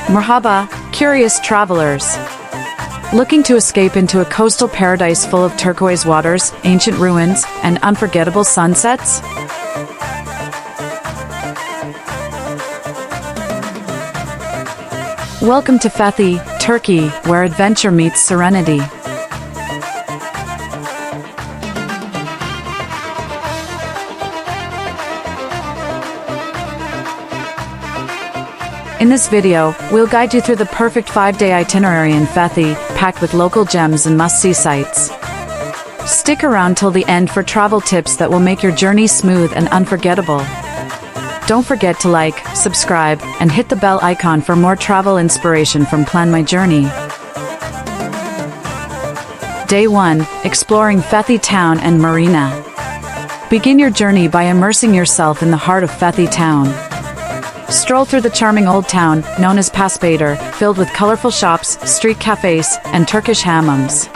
Merhaba, curious travelers. Looking to escape into a coastal paradise full of turquoise waters, ancient ruins, and unforgettable sunsets? Welcome to Fethiye, Turkey, where adventure meets serenity. In this video, we'll guide you through the perfect 5-day itinerary in Fethiye, packed with local gems and must-see sights. Stick around till the end for travel tips that will make your journey smooth and unforgettable. Don't forget to like, subscribe, and hit the bell icon for more travel inspiration from Plan My Journey. Day 1. Exploring Fethiye Town and Marina. Begin your journey by immersing yourself in the heart of Fethiye Town. Stroll through the charming old town, known as Babadağ, filled with colorful shops, street cafes, and Turkish hammams.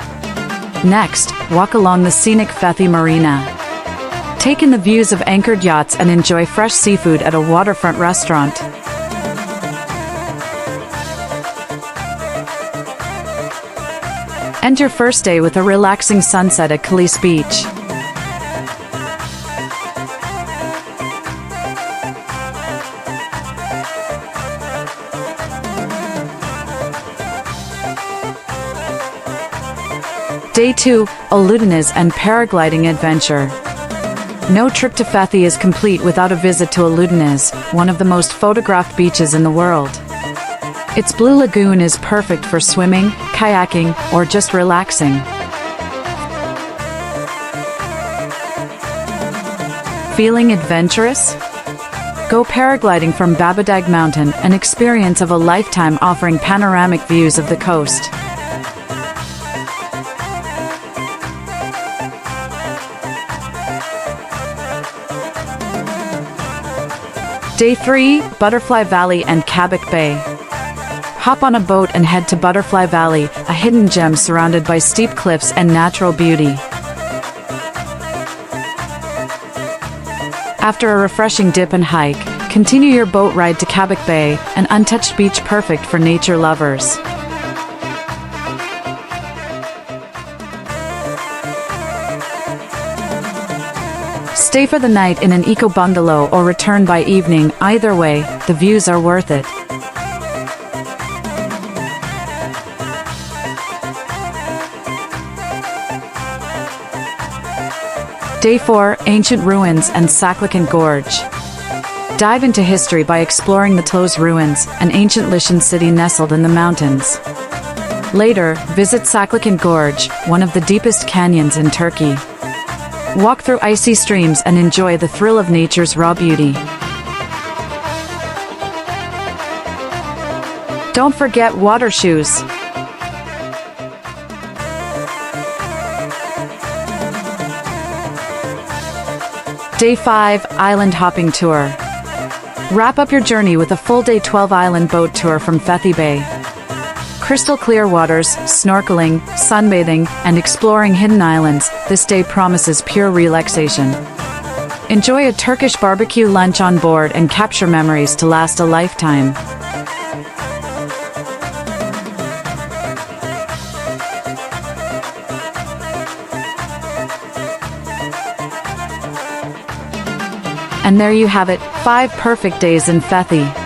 Next, walk along the scenic Fethiye Marina. Take in the views of anchored yachts and enjoy fresh seafood at a waterfront restaurant. End your first day with a relaxing sunset at Kilis Beach. Day 2. Ölüdeniz Paragliding Adventure. No trip to Fethiye is complete without a visit to Ölüdeniz, one of the most photographed beaches in the world. Its blue lagoon is perfect for swimming, kayaking, or just relaxing. Feeling adventurous? Go paragliding from Babadağ Mountain, an experience of a lifetime offering panoramic views of the coast. Day 3. Butterfly Valley and Kabak Bay. Hop on a boat and head to Butterfly Valley, a hidden gem surrounded by steep cliffs and natural beauty. After a refreshing dip and hike, continue your boat ride to Kabak Bay, an untouched beach perfect for nature lovers. Stay for the night in an eco-bungalow or return by evening. Either way, the views are worth it. Day 4. Ancient Ruins and Saklıkent Gorge. Dive into history by exploring the Turquoise ruins, an ancient Lycian city nestled in the mountains. Later, visit Saklıkent Gorge, one of the deepest canyons in Turkey. Walk through icy streams and enjoy the thrill of nature's raw beauty. Don't forget water shoes. Day 5. Island Hopping Tour. Wrap up your journey with a full-day 12-island boat tour from Fethiye Bay. Crystal clear waters, snorkeling, sunbathing, and exploring hidden islands, this day promises pure relaxation. Enjoy a Turkish barbecue lunch on board and capture memories to last a lifetime. And there you have it, 5 perfect days in Fethiye.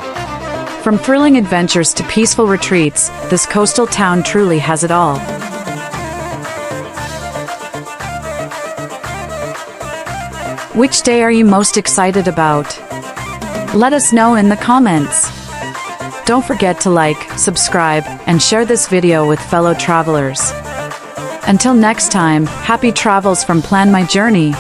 From thrilling adventures to peaceful retreats, this coastal town truly has it all. Which day are you most excited about? Let us know in the comments. Don't forget to like, subscribe, and share this video with fellow travelers. Until next time, happy travels from Plan My Journey.